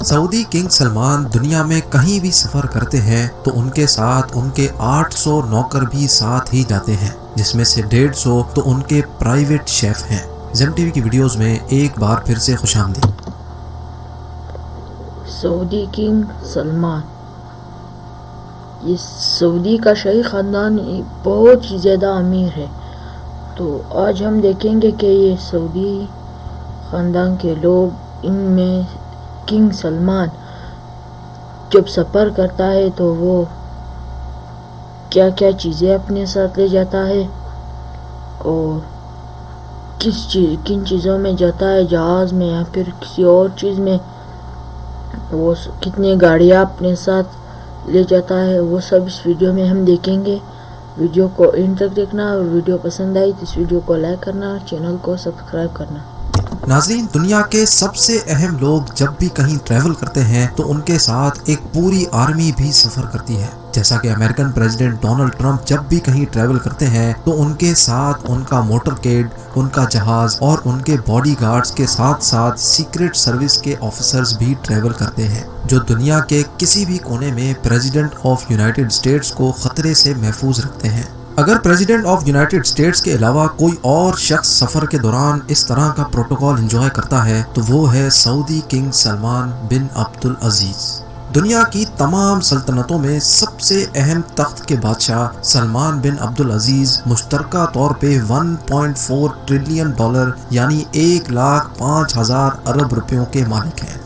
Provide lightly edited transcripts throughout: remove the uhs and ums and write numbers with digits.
سعودی king Salman دنیا میں کہیں بھی سفر کرتے ہیں تو ان کے ساتھ ان کے 800 نوکر بھی ساتھ ہی جاتے ہیں، جس میں سے 150 تو ان کے پرائیویٹ شیف ہیں۔ زیم ٹی وی کی ویڈیوز میں ایک بار پھر سے خوش آمدید۔ سعودی کنگ سلمان، یہ سعودی کا شاہی خاندان بہت ہی زیادہ امیر ہے۔ تو آج ہم دیکھیں گے کہ یہ سعودی خاندان کے لوگ، ان میں کنگ سلمان جب سفر کرتا ہے تو وہ کیا کیا چیزیں اپنے ساتھ لے جاتا ہے اور کن چیزوں میں جاتا ہے، جہاز میں یا پھر کسی اور چیز میں، وہ کتنے گاڑیاں اپنے ساتھ لے جاتا ہے، وہ سب اس ویڈیو میں ہم دیکھیں گے۔ ویڈیو کو اینڈ تک دیکھنا، اور ویڈیو پسند آئی تو اس ویڈیو کو لائک کرنا اور چینل کو سبسکرائب کرنا۔ ناظرین، دنیا کے سب سے اہم لوگ جب بھی کہیں ٹریول کرتے ہیں تو ان کے ساتھ ایک پوری آرمی بھی سفر کرتی ہے۔ جیسا کہ امریکن پریزیڈنٹ ڈونلڈ ٹرمپ جب بھی کہیں ٹریول کرتے ہیں تو ان کے ساتھ ان کا موٹر کیڈ، ان کا جہاز اور ان کے باڈی گارڈز کے ساتھ ساتھ سیکرٹ سروس کے آفیسرز بھی ٹریول کرتے ہیں، جو دنیا کے کسی بھی کونے میں پریزیڈنٹ آف یونائٹڈ اسٹیٹس کو خطرے سے محفوظ رکھتے ہیں۔ اگر پریزیڈنٹ آف یونائٹڈ اسٹیٹس کے علاوہ کوئی اور شخص سفر کے دوران اس طرح کا پروٹوکول انجوائے کرتا ہے تو وہ ہے سعودی کنگ سلمان بن عبدالعزیز۔ دنیا کی تمام سلطنتوں میں سب سے اہم تخت کے بادشاہ سلمان بن عبدالعزیز مشترکہ طور پہ 1.4 ٹریلین ڈالر یعنی 1,05,000 ارب روپیوں کے مالک ہیں۔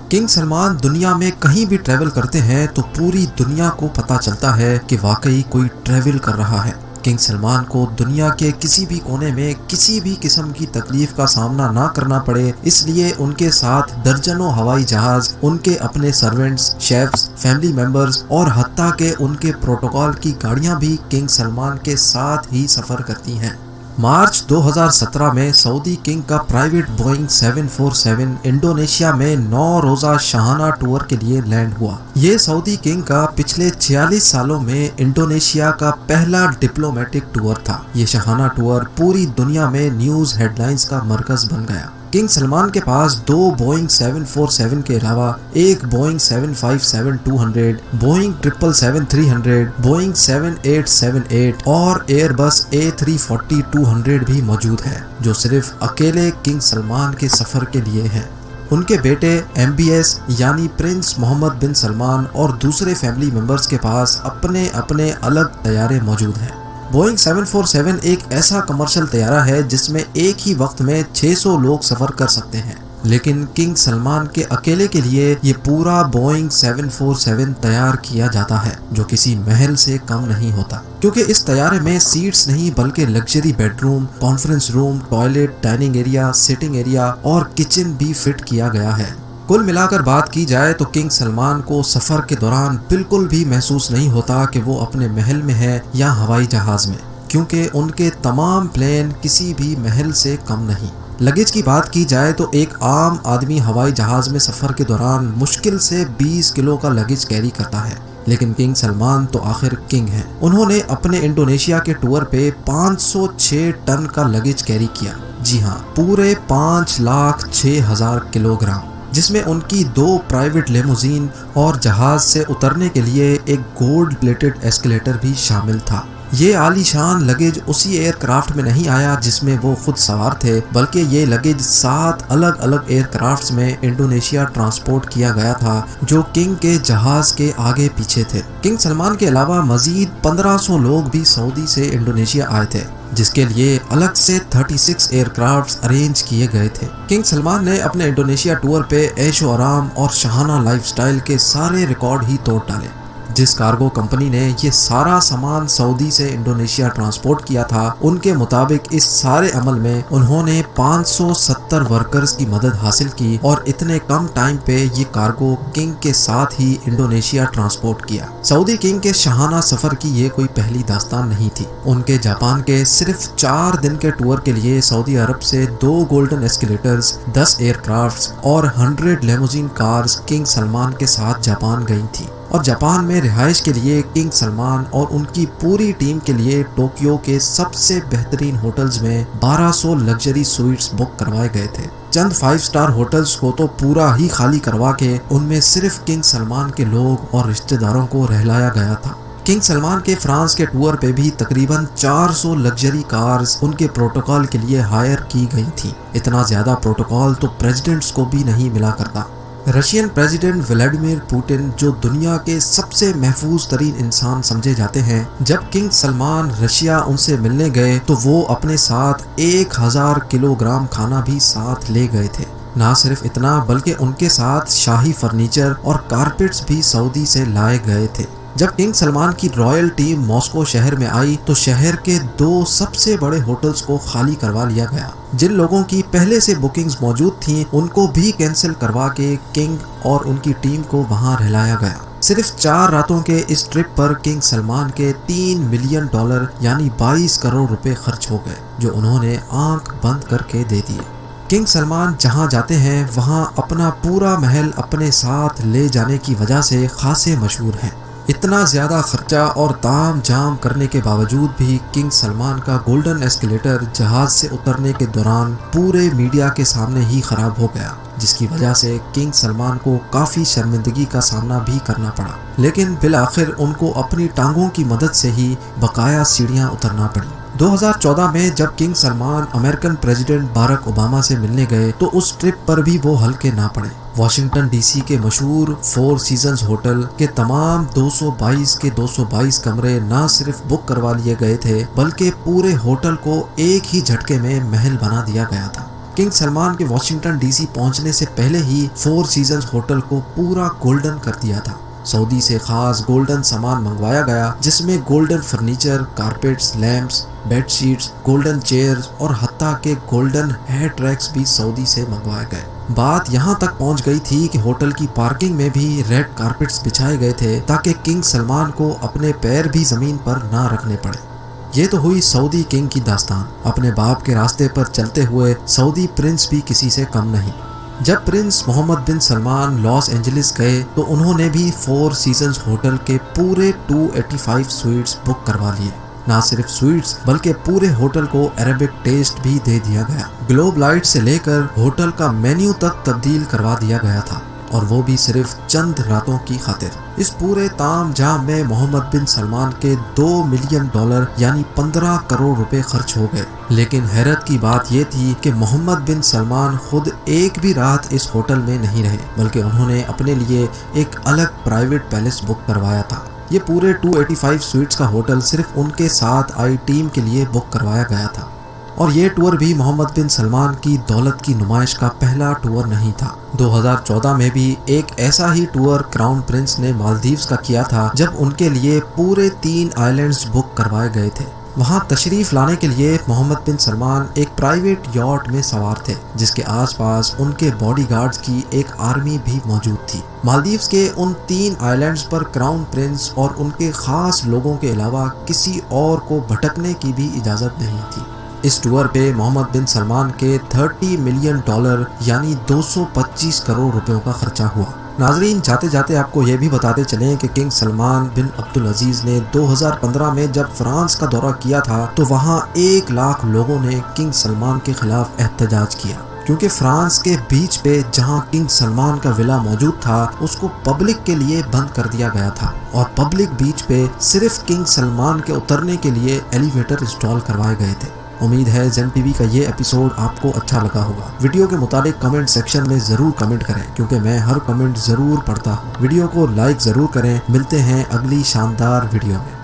کنگ سلمان دنیا میں کہیں بھی ٹریول کرتے ہیں تو پوری دنیا کو پتہ چلتا ہے کہ واقعی کوئی ٹریول کر رہا ہے۔ کنگ سلمان کو دنیا کے کسی بھی کونے میں کسی بھی قسم کی تکلیف کا سامنا نہ کرنا پڑے، اس لیے ان کے ساتھ درجنوں ہوائی جہاز، ان کے اپنے سرونٹس، شیفز، فیملی ممبرز اور حتیٰ کہ ان کے پروٹوکول کی گاڑیاں بھی کنگ سلمان کے ساتھ ہی سفر کرتی ہیں۔ مارچ 2017 میں سعودی کنگ کا پرائیویٹ بوئنگ 747 انڈونیشیا میں 9 روزہ شاہانہ ٹور کے لیے لینڈ ہوا۔ یہ سعودی کنگ کا پچھلے 46 سالوں میں انڈونیشیا کا پہلا ڈپلومیٹک ٹور تھا۔ یہ شاہانہ ٹور پوری دنیا میں نیوز ہیڈ لائنز کا مرکز بن گیا۔ کنگ سلمان کے پاس 2 بوئنگ 747 کے علاوہ ایک بوئنگ 757-200، بوئنگ 777-300، بوئنگ 7878 اور ایئر بس A340-200 بھی موجود ہے، جو صرف اکیلے کنگ سلمان کے سفر کے لیے ہیں۔ ان کے بیٹے MBS یعنی پرنس محمد بن سلمان اور دوسرے فیملی ممبرز کے پاس اپنے اپنے الگ طیارے موجود ہیں۔ بوئنگ 747 ایک ایسا کمرشل طیارہ ہے جس میں ایک ہی وقت میں 600 لوگ سفر کر سکتے ہیں، لیکن کنگ سلمان کے اکیلے کے لیے یہ پورا بوئنگ 747 تیار کیا جاتا ہے، جو کسی محل سے کم نہیں ہوتا، کیونکہ اس طیارے میں سیٹس نہیں بلکہ luxury bed room, conference room, toilet, dining area, sitting area اور کچن بھی فٹ کیا گیا ہے۔ کل ملا کر بات کی جائے تو کنگ سلمان کو سفر کے دوران بالکل بھی محسوس نہیں ہوتا کہ وہ اپنے محل میں ہے یا ہوائی جہاز میں، کیونکہ ان کے تمام پلین کسی بھی محل سے کم نہیں۔ لگیج کی بات کی جائے تو ایک عام آدمی ہوائی جہاز میں سفر کے دوران مشکل سے 20 کلو کا لگیج کیری کرتا ہے، لیکن کنگ سلمان تو آخر کنگ ہیں۔ انہوں نے اپنے انڈونیشیا کے ٹور پہ 506 ٹن کا لگیج کیری کیا، جی ہاں، پورے 5,06,000 کلو گرام، جس میں ان کی 2 پرائیویٹ لیموزین اور جہاز سے اترنے کے لیے ایک گولڈ پلیٹڈ ایسکیلیٹر بھی شامل تھا۔ یہ عالی شان لگیج اسی ایئر کرافٹ میں نہیں آیا جس میں وہ خود سوار تھے، بلکہ یہ لگیج 7 الگ الگ ایئر کرافٹس میں انڈونیشیا ٹرانسپورٹ کیا گیا تھا، جو کنگ کے جہاز کے آگے پیچھے تھے۔ کنگ سلمان کے علاوہ مزید 1500 لوگ بھی سعودی سے انڈونیشیا آئے تھے، جس کے لیے الگ سے 36 ایئر کرافٹس ارینج کیے گئے تھے۔ کنگ سلمان نے اپنے انڈونیشیا ٹور پہ عیش و آرام اور شاہانہ لائف سٹائل کے سارے ریکارڈ ہی توڑ ڈالے۔ جس کارگو کمپنی نے یہ سارا سامان سعودی سے انڈونیشیا ٹرانسپورٹ کیا تھا، ان کے مطابق اس سارے عمل میں انہوں نے 570 ورکرز کی مدد حاصل کی اور اتنے کم ٹائم پہ یہ کارگو کنگ کے ساتھ ہی انڈونیشیا ٹرانسپورٹ کیا۔ سعودی کنگ کے شاہانہ سفر کی یہ کوئی پہلی داستان نہیں تھی۔ ان کے جاپان کے صرف 4 دن کے ٹور کے لیے سعودی عرب سے 2 گولڈن ایسکیلیٹرز، 10 ایئر کرافٹس اور 100 لیموزین کارز کنگ سلمان کے ساتھ جاپان گئی تھی، اور جاپان میں رہائش کے لیے کنگ سلمان اور ان کی پوری ٹیم کے لیے ٹوکیو کے سب سے بہترین ہوٹلز میں 1200 لگژری سوئٹس بک کروائے گئے تھے۔ چند 5 اسٹار ہوٹلز کو تو پورا ہی خالی کروا کے ان میں صرف کنگ سلمان کے لوگ اور رشتہ داروں کو رہلایا گیا تھا۔ کنگ سلمان کے فرانس کے ٹور پہ بھی تقریباً 400 لگژری کارز ان کے پروٹوکول کے لیے ہائر کی گئی تھیں۔ اتنا زیادہ پروٹوکول تو پریزیڈنٹس کو بھی نہیں ملا کرتا۔ رشین پریزیڈنٹ ولاڈیمیر پوٹن، جو دنیا کے سب سے محفوظ ترین انسان سمجھے جاتے ہیں، جب کنگ سلمان رشیا ان سے ملنے گئے تو وہ اپنے ساتھ 1000 کلو گرام کھانا بھی ساتھ لے گئے تھے۔ نہ صرف اتنا بلکہ ان کے ساتھ شاہی فرنیچر اور کارپیٹس بھی سعودی سے لائے گئے تھے۔ جب کنگ سلمان کی رائل ٹیم ماسکو شہر میں آئی تو شہر کے 2 سب سے بڑے ہوٹلز کو خالی کروا لیا گیا۔ جن لوگوں کی پہلے سے بکنگز موجود تھیں ان کو بھی کینسل کروا کے کنگ اور ان کی ٹیم کو وہاں رہلایا گیا۔ صرف 4 راتوں کے اس ٹرپ پر کنگ سلمان کے $3 ملین یعنی 22 کروڑ روپے خرچ ہو گئے، جو انہوں نے آنکھ بند کر کے دے دیے۔ کنگ سلمان جہاں جاتے ہیں وہاں اپنا پورا محل اپنے ساتھ لے جانے کی وجہ سے خاصے مشہور ہیں۔ اتنا زیادہ خرچہ اور تام جام کرنے کے باوجود بھی کنگ سلمان کا گولڈن ایسکیلیٹر جہاز سے اترنے کے دوران پورے میڈیا کے سامنے ہی خراب ہو گیا، جس کی وجہ سے کنگ سلمان کو کافی شرمندگی کا سامنا بھی کرنا پڑا، لیکن بالآخر ان کو اپنی ٹانگوں کی مدد سے ہی بقایا سیڑھیاں اترنا پڑی۔ 2014 میں جب king Salman American president Barack Obama سے ملنے گئے تو اس ٹرپ پر بھی وہ ہلکے نہ پڑے۔ واشنگٹن ڈی سی کے مشہور 4 سیزنز ہوٹل کے تمام 222 کے 222 کمرے نہ صرف بک کروا لیے گئے تھے بلکہ پورے ہوٹل کو ایک ہی جھٹکے میں محل بنا دیا گیا تھا۔ کنگ سلمان کے واشنگٹن ڈی سی پہنچنے سے پہلے ہی 4 سیزنز ہوٹل کو پورا گولڈن کر دیا تھا۔ سعودی سے خاص گولڈن سامان منگوایا گیا، جس میں golden furniture, carpets, lamps, bed sheets, golden chairs اور حتیٰ کہ گولڈن ہیئر ٹریکس بھی سعودی سے منگوائے گئے۔ بات یہاں تک پہنچ گئی تھی کہ ہوٹل کی پارکنگ میں بھی ریڈ کارپیٹس بچھائے گئے تھے تاکہ کنگ سلمان کو اپنے پیر بھی زمین پر نہ رکھنے پڑے۔ یہ تو ہوئی سعودی کنگ کی داستان۔ اپنے باپ کے راستے پر چلتے ہوئے سعودی پرنس بھی کسی سے کم نہیں۔ جب پرنس محمد بن سلمان لاس اینجلس گئے تو انہوں نے بھی 4 سیزنز ہوٹل کے پورے 285 سوئٹس بک کروا لیے۔ نہ صرف سوئٹس بلکہ پورے ہوٹل کو عربک ٹیسٹ بھی دے دیا گیا۔ گلوب لائٹ سے لے کر ہوٹل کا مینیو تک تبدیل کروا دیا گیا تھا، اور وہ بھی صرف چند راتوں کی خاطر۔ اس پورے تام جام میں محمد بن سلمان کے $2 ملین یعنی 15 کروڑ روپے خرچ ہو گئے۔ لیکن حیرت کی بات یہ تھی کہ محمد بن سلمان خود ایک بھی رات اس ہوٹل میں نہیں رہے، بلکہ انہوں نے اپنے لیے ایک الگ پرائیویٹ پیلس بک کروایا تھا۔ یہ پورے 285 سوئٹس کا ہوٹل صرف ان کے ساتھ آئی ٹیم کے لیے بک کروایا گیا تھا، اور یہ ٹور بھی محمد بن سلمان کی دولت کی نمائش کا پہلا ٹور نہیں تھا۔ 2014 میں بھی ایک ایسا ہی ٹور کراؤن پرنس نے مالدیوز کا کیا تھا، جب ان کے لیے پورے 3 آئیلینڈز بک کروائے گئے تھے۔ وہاں تشریف لانے کے لیے محمد بن سلمان ایک پرائیویٹ یاٹ میں سوار تھے، جس کے آس پاس ان کے باڈی گارڈز کی ایک آرمی بھی موجود تھی۔ مالدیوز کے ان 3 آئیلینڈز پر کراؤن پرنس اور ان کے خاص لوگوں کے علاوہ کسی اور کو بھٹکنے کی بھی اجازت نہیں تھی۔ اس ٹور پہ محمد بن سلمان کے $30 ملین یعنی 225 کروڑ روپیوں کا خرچہ ہوا۔ ناظرین، جاتے جاتے آپ کو یہ بھی بتاتے چلیں کہ کنگ سلمان بن عبدالعزیز نے 2015 میں جب فرانس کا دورہ کیا تھا تو وہاں 1 لاکھ لوگوں نے کنگ سلمان کے خلاف احتجاج کیا، کیونکہ فرانس کے بیچ پہ جہاں کنگ سلمان کا ولا موجود تھا اس کو پبلک کے لیے بند کر دیا گیا تھا، اور پبلک بیچ پہ صرف کنگ سلمان کے اترنے کے لیے ایلیویٹر انسٹال کروائے گئے تھے۔ امید ہے زین ٹی وی کا یہ ایپیسوڈ آپ کو اچھا لگا ہوگا۔ ویڈیو کے متعلق کمنٹ سیکشن میں ضرور کمنٹ کریں، کیونکہ میں ہر کمنٹ ضرور پڑھتا ہوں۔ ویڈیو کو لائک ضرور کریں۔ ملتے ہیں اگلی شاندار ویڈیو میں۔